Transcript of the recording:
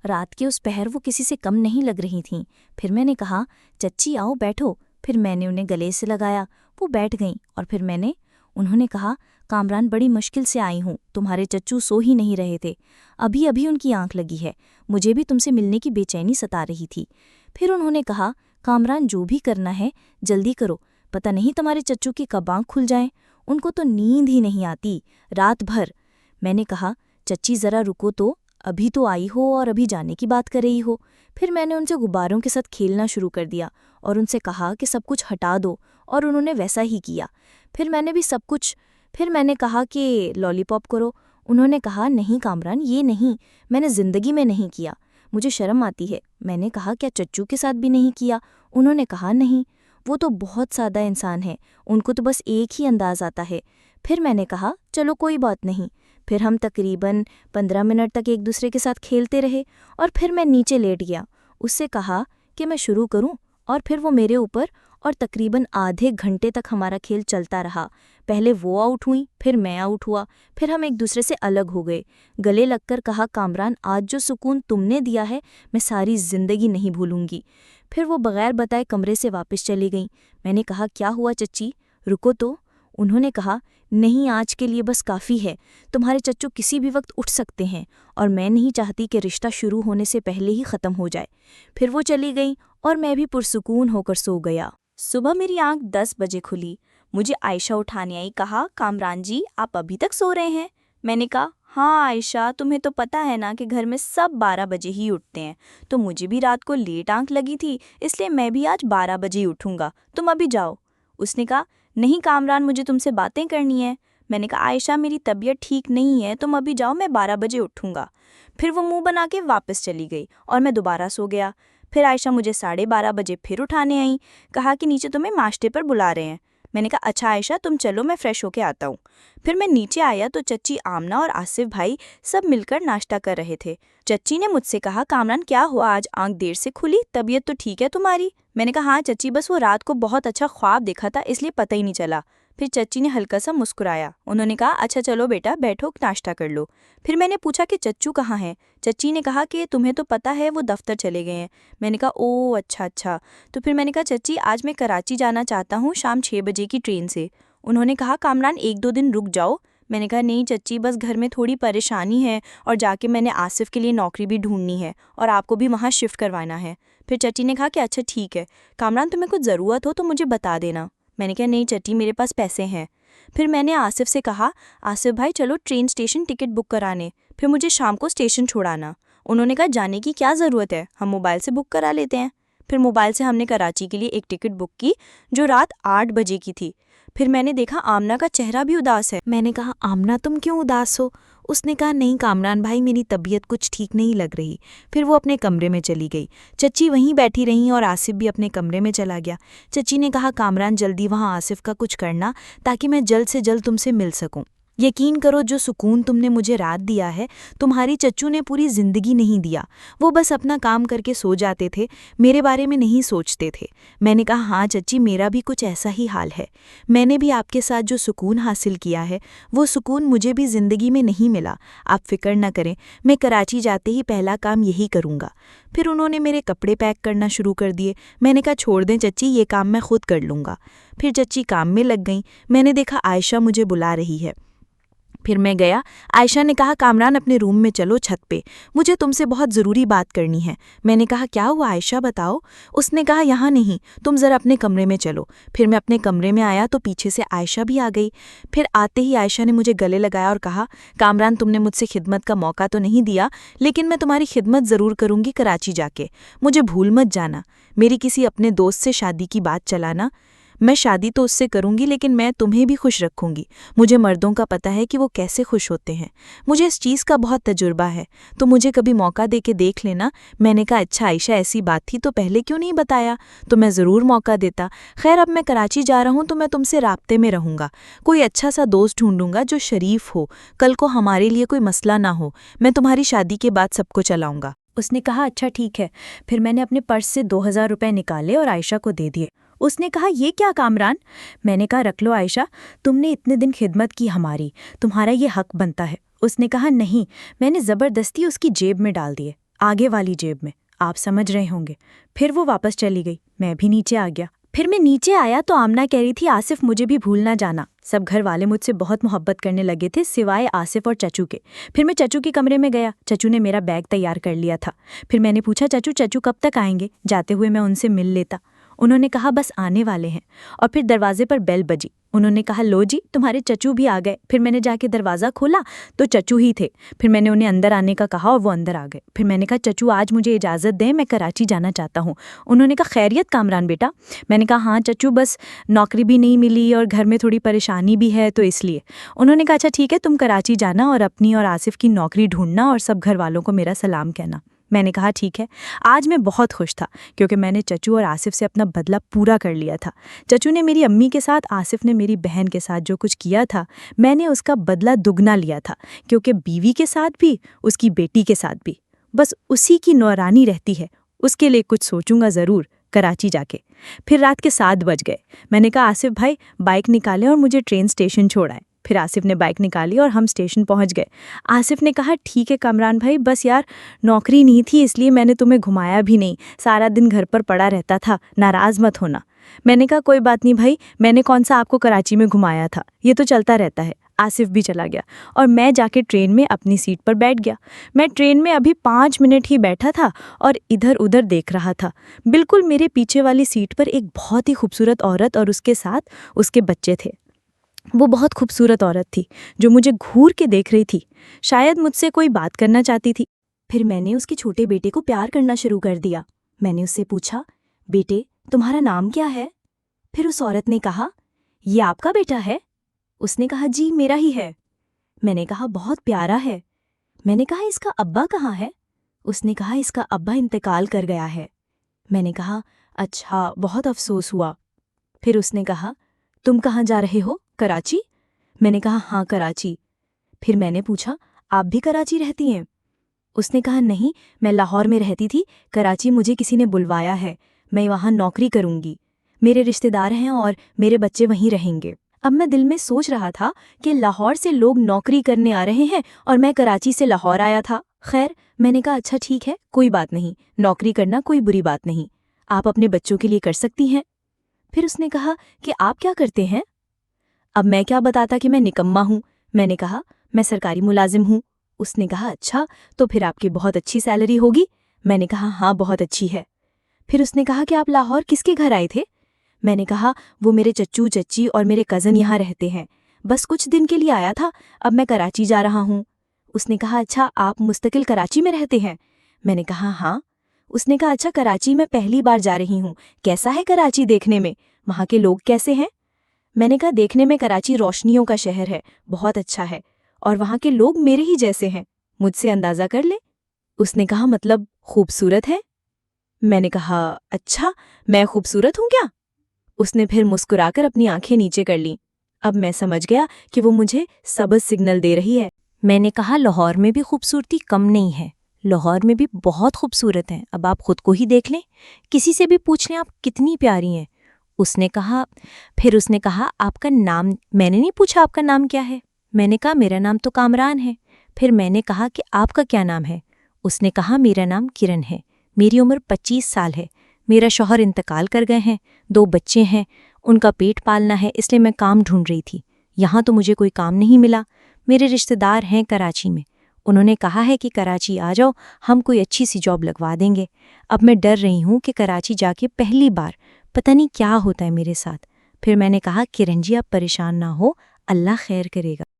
रात के उस पहर वो किसी से कम नहीं लग रही थीं। फिर मैंने कहा, चच्ची आओ बैठो। फिर मैंने उन्हें गले से लगाया। वो बैठ गईं और फिर उन्होंने कहा, कामरान बड़ी मुश्किल से आई हूँ, तुम्हारे चच्चू सो ही नहीं रहे थे, अभी अभी उनकी आंख लगी है, मुझे भी तुमसे मिलने की बेचैनी सता रही थी। फिर उन्होंने कहा, कामरान जो भी करना है जल्दी करो, पता नहीं तुम्हारे चच्चू की कब आंख खुल जाए, उनको तो नींद ही नहीं आती रात भर। मैंने कहा, चच्ची ज़रा रुको तो, अभी तो आई हो और अभी जाने की बात कर रही हो। फिर मैंने उनसे गुब्बारों के साथ खेलना शुरू कर दिया और उनसे कहा कि सब कुछ हटा दो, और उन्होंने वैसा ही किया। फिर मैंने कहा कि लॉलीपॉप करो। उन्होंने कहा, नहीं कामरान ये नहीं, मैंने ज़िंदगी में नहीं किया, मुझे शर्म आती है। मैंने कहा, क्या चच्चू के साथ भी नहीं किया? उन्होंने कहा, नहीं, वो तो बहुत सादा इंसान है, उनको तो बस एक ही अंदाज़ आता है। फिर मैंने कहा, चलो कोई बात नहीं। फिर हम तकरीबन 15 मिनट तक एक दूसरे के साथ खेलते रहे और फिर मैं नीचे लेट गया। उससे कहा कि मैं शुरू करूं, और फिर वो मेरे ऊपर, और तकरीबन आधे घंटे तक हमारा खेल चलता रहा। पहले वो आउट हुई, फिर मैं आउट हुआ, फिर हम एक दूसरे से अलग हो गए। गले लगकर कहा, कामरान आज जो सुकून तुमने दिया है मैं सारी ज़िंदगी नहीं भूलूंगी। फिर वो बगैर बताए कमरे से वापस चली गईं। मैंने कहा, क्या हुआ चच्ची, रुको तो। उन्होंने कहा, नहीं आज के लिए बस काफ़ी है, तुम्हारे चच्चू किसी भी वक्त उठ सकते हैं और मैं नहीं चाहती कि रिश्ता शुरू होने से पहले ही ख़त्म हो जाए। फिर वो चली गईं और मैं भी पुरसुकून होकर सो गया। सुबह मेरी आंख 10 बजे खुली। मुझे आयशा उठाने आई। कहा, कामरान जी आप अभी तक सो रहे हैं? मैंने कहा, हाँ आयशा, तुम्हें तो पता है ना कि घर में सब 12 बजे ही उठते हैं, तो मुझे भी रात को लेट आंख लगी थी, इसलिए मैं भी आज 12 बजे ही उठूंगा, तुम अभी जाओ। उसने कहा, नहीं कामरान मुझे तुमसे बातें करनी है। मैंने कहा, आयशा मेरी तबीयत ठीक नहीं है, तुम अभी जाओ, मैं 12 बजे उठूंगा। फिर वो मुंह बना के वापस चली गई और मैं दोबारा सो गया। फिर आयशा मुझे 12:30 बजे फिर उठाने आई। कहा कि नीचे तुम्हें नाश्ते पर बुला रहे हैं। मैंने कहा, अच्छा आयशा तुम चलो, मैं फ्रेश होके आता हूँ। फिर मैं नीचे आया तो चच्ची आमना और आसिफ भाई सब मिलकर नाश्ता कर रहे थे। चच्ची ने मुझसे कहा, कामरान क्या हुआ, आज आंख देर से खुली, तबीयत तो ठीक है तुम्हारी? मैंने कहा, हाँ चच्ची, बस वो रात को बहुत अच्छा ख्वाब देखा था इसलिए पता ही नहीं चला। फिर चच्ची ने हल्का सा मुस्कुराया। उन्होंने कहा, अच्छा चलो बेटा बैठो, नाश्ता कर लो। फिर मैंने पूछा कि चच्चू कहाँ हैं? चच्ची ने कहा कि तुम्हें तो पता है वो दफ्तर चले गए हैं। मैंने कहा, ओह अच्छा अच्छा। तो फिर मैंने कहा, चच्ची आज मैं कराची जाना चाहता हूँ शाम 6 बजे की ट्रेन से। उन्होंने कहा, कामरान 1-2 दिन रुक जाओ। मैंने कहा, नहीं चच्ची, बस घर में थोड़ी परेशानी है और जाके मैंने आसिफ के लिए नौकरी भी ढूंढनी है और आपको भी वहाँ शिफ्ट करवाना है। फिर चच्ची ने कहा कि अच्छा ठीक है, कामरान तुम्हें कुछ ज़रूरत हो तो मुझे बता देना। मैंने कहा, नहीं चच्ची, मेरे पास पैसे हैं। फिर मैंने आसिफ से कहा, आसिफ भाई चलो ट्रेन स्टेशन टिकट बुक कराने, फिर मुझे शाम को स्टेशन छोड़ाना। उन्होंने कहा, जाने की क्या ज़रूरत है, हम मोबाइल से बुक करा लेते हैं। फिर मोबाइल से हमने कराची के लिए एक टिकट बुक की जो रात 8 बजे की थी। फिर मैंने देखा आमना का चेहरा भी उदास है। मैंने कहा, आमना तुम क्यों उदास हो? उसने कहा, नहीं कामरान भाई मेरी तबीयत कुछ ठीक नहीं लग रही। फिर वो अपने कमरे में चली गई। चच्ची वहीं बैठी रहीं और आसिफ भी अपने कमरे में चला गया। चच्ची ने कहा, कामरान जल्दी वहाँ आसिफ का कुछ करना ताकि मैं जल्द से जल्द तुमसे मिल सकूं। यकीन करो जो सुकून तुमने मुझे रात दिया है तुम्हारी चच्चू ने पूरी ज़िंदगी नहीं दिया। वो बस अपना काम करके सो जाते थे, मेरे बारे में नहीं सोचते थे। मैंने कहा, हाँ चच्ची मेरा भी कुछ ऐसा ही हाल है। मैंने भी आपके साथ जो सुकून हासिल किया है वो सुकून मुझे भी ज़िंदगी में नहीं मिला। आप फिक्र न करें, मैं कराची जाते ही पहला काम यही करूँगा। फिर उन्होंने मेरे कपड़े पैक करना शुरू कर दिए। मैंने कहा, छोड़ दें चच्ची, ये काम मैं खुद कर लूँगा। फिर चच्ची काम में लग गईं। मैंने देखा आयशा मुझे बुला रही है। फिर मैं गया। आयशा ने कहा, कामरान अपने रूम में चलो, छत पे मुझे तुमसे बहुत ज़रूरी बात करनी है। मैंने कहा, क्या हुआ आयशा बताओ। उसने कहा, यहाँ नहीं, तुम ज़रा अपने कमरे में चलो। फिर मैं अपने कमरे में आया तो पीछे से आयशा भी आ गई। फिर आते ही आयशा ने मुझे गले लगाया और कहा, कामरान तुमने मुझसे खिदमत का मौका तो नहीं दिया, लेकिन मैं तुम्हारी खिदमत ज़रूर करूँगी कराची जाके, मुझे भूल मत जाना। मेरी किसी अपने दोस्त से शादी की बात चलाना। मैं शादी तो उससे करूंगी लेकिन मैं तुम्हें भी खुश रखूंगी। मुझे मर्दों का पता है कि वो कैसे खुश होते हैं, मुझे इस चीज़ का बहुत तजुर्बा है, तो मुझे कभी मौका दे के देख लेना। मैंने कहा, अच्छा आयशा ऐसी बात थी तो पहले क्यों नहीं बताया, तो मैं ज़रूर मौका देता। खैर अब मैं कराची जा रहा हूँ तो मैं तुमसे राब्ते में रहूँगा, कोई अच्छा सा दोस्त ढूंढूंगा जो शरीफ हो, कल को हमारे लिए कोई मसला ना हो, मैं तुम्हारी शादी के बाद सबको चलाऊँगा। उसने कहा, अच्छा ठीक है। फिर मैंने अपने पर्स से 2000 रुपये निकाले और आयशा को दे दिए। उसने कहा, ये क्या कामरान? मैंने कहा, रख लो आयशा, तुमने इतने दिन खिदमत की हमारी, तुम्हारा ये हक बनता है। उसने कहा, नहीं, मैंने ज़बरदस्ती उसकी जेब में डाल दिए। आगे वाली जेब में, आप समझ रहे होंगे। फिर वो वापस चली गई, मैं भी नीचे आ गया। फिर मैं नीचे आया तो आमना कह रही थी आसिफ मुझे भी भूल ना जाना। सब घर वाले मुझसे बहुत मोहब्बत करने लगे थे सिवाय आसिफ और चचू के। फिर मैं चचू के कमरे में गया, चचू ने मेरा बैग तैयार कर लिया था। फिर मैंने पूछा चचू कब तक आएंगे, जाते हुए मैं उनसे मिल लेता। उन्होंने कहा बस आने वाले हैं। और फिर दरवाजे पर बेल बजी। उन्होंने कहा लो जी तुम्हारे चचू भी आ गए। फिर मैंने जाके दरवाज़ा खोला तो चचू ही थे। फिर मैंने उन्हें अंदर आने का कहा और वो अंदर आ गए। फिर मैंने कहा चचू आज मुझे इजाज़त दें, मैं कराची जाना चाहता हूँ। उन्होंने कहा खैरियत कामरान बेटा। मैंने कहा हाँ चचू, बस नौकरी भी नहीं मिली और घर में थोड़ी परेशानी भी है तो इसलिए। उन्होंने कहा अच्छा ठीक है, तुम कराची जाना और अपनी और आसिफ की नौकरी ढूंढना और सब घर वालों को मेरा सलाम कहना। मैंने कहा ठीक है। आज मैं बहुत खुश था क्योंकि मैंने चचू और आसिफ से अपना बदला पूरा कर लिया था। चचू ने मेरी अम्मी के साथ, आसिफ ने मेरी बहन के साथ जो कुछ किया था, मैंने उसका बदला दुगना लिया था, क्योंकि बीवी के साथ भी, उसकी बेटी के साथ भी। बस उसी की नौरानी रहती है, उसके लिए कुछ सोचूंगा ज़रूर कराची जाके। फिर रात के 7 बज गए। मैंने कहा आसिफ भाई बाइक निकालें और मुझे ट्रेन स्टेशन छोड़ाएं। फिर आसिफ ने बाइक निकाली और हम स्टेशन पहुंच गए। आसिफ ने कहा ठीक है कामरान भाई, बस यार नौकरी नहीं थी इसलिए मैंने तुम्हें घुमाया भी नहीं, सारा दिन घर पर पड़ा रहता था, नाराज़ मत होना। मैंने कहा कोई बात नहीं भाई, मैंने कौन सा आपको कराची में घुमाया था, ये तो चलता रहता है। आसिफ भी चला गया और मैं जाके ट्रेन में अपनी सीट पर बैठ गया। मैं ट्रेन में अभी 5 मिनट ही बैठा था और इधर उधर देख रहा था। बिल्कुल मेरे पीछे वाली सीट पर एक बहुत ही खूबसूरत औरत और उसके साथ उसके बच्चे थे। वो बहुत खूबसूरत औरत थी जो मुझे घूर के देख रही थी, शायद मुझसे कोई बात करना चाहती थी। फिर मैंने उसके छोटे बेटे को प्यार करना शुरू कर दिया। मैंने उससे पूछा बेटे तुम्हारा नाम क्या है? फिर उस औरत ने कहा ये आपका बेटा है? उसने कहा जी मेरा ही है। मैंने कहा बहुत प्यारा है। मैंने कहा इसका अब्बा कहाँ है? उसने कहा इसका अब्बा इंतकाल कर गया है। मैंने कहा अच्छा, बहुत अफसोस हुआ। फिर उसने कहा तुम कहाँ जा रहे हो, कराची? मैंने कहा हाँ कराची। फिर मैंने पूछा आप भी कराची रहती हैं? उसने कहा नहीं, मैं लाहौर में रहती थी, कराची मुझे किसी ने बुलवाया है, मैं वहाँ नौकरी करूँगी, मेरे रिश्तेदार हैं और मेरे बच्चे वहीं रहेंगे। अब मैं दिल में सोच रहा था कि लाहौर से लोग नौकरी करने आ रहे हैं और मैं कराची से लाहौर आया था। खैर मैंने कहा अच्छा ठीक है, कोई बात नहीं, नौकरी करना कोई बुरी बात नहीं, आप अपने बच्चों के लिए कर सकती हैं। फिर उसने कहा कि आप क्या करते हैं? अब मैं क्या बताता कि मैं निकम्मा हूँ। मैंने कहा मैं सरकारी मुलाजिम हूँ। उसने कहा अच्छा, तो फिर आपकी बहुत अच्छी सैलरी होगी। मैंने कहा हाँ बहुत अच्छी है। फिर उसने कहा कि आप लाहौर किसके घर आए थे? मैंने कहा वो मेरे चच्चू चच्ची और मेरे कज़न यहाँ रहते हैं, बस कुछ दिन के लिए आया था, अब मैं कराची जा रहा हूँ। उसने कहा अच्छा आप मुस्तकिल कराची में रहते हैं? मैंने कहा हाँ। उसने कहा अच्छा कराची में पहली बार जा रही हूँ, कैसा है कराची देखने में, वहाँ के लोग कैसे हैं? मैंने कहा देखने में कराची रोशनियों का शहर है, बहुत अच्छा है, और वहाँ के लोग मेरे ही जैसे हैं, मुझसे अंदाज़ा कर ले। उसने कहा मतलब खूबसूरत है? मैंने कहा अच्छा, मैं खूबसूरत हूँ क्या? उसने फिर मुस्कुराकर अपनी आंखें नीचे कर लीं। अब मैं समझ गया कि वो मुझे सबज सिग्नल दे रही है। मैंने कहा लाहौर में भी खूबसूरती कम नहीं है, लाहौर में भी बहुत खूबसूरत हैं, अब आप खुद को ही देख लें, किसी से भी पूछ लें आप कितनी प्यारी हैं। फिर उसने कहा आपका नाम? मैंने नहीं पूछा आपका नाम क्या है, मैंने कहा मेरा नाम तो कामरान है। फिर मैंने कहा कि आपका क्या नाम है? उसने कहा मेरा नाम किरण है, मेरी उम्र 25 साल है, मेरा शौहर इंतकाल कर गए हैं, 2 बच्चे हैं, उनका पेट पालना है, इसलिए मैं काम ढूंढ रही थी, यहाँ तो मुझे कोई काम नहीं मिला। मेरे रिश्तेदार हैं कराची में, उन्होंने कहा है कि कराची आ जाओ, हम कोई अच्छी सी जॉब लगवा देंगे। अब मैं डर रही हूँ कि कराची जाके पहली बार पता नहीं क्या होता है मेरे साथ। फिर मैंने कहा किरण जी आप परेशान ना हो, अल्लाह खैर करेगा।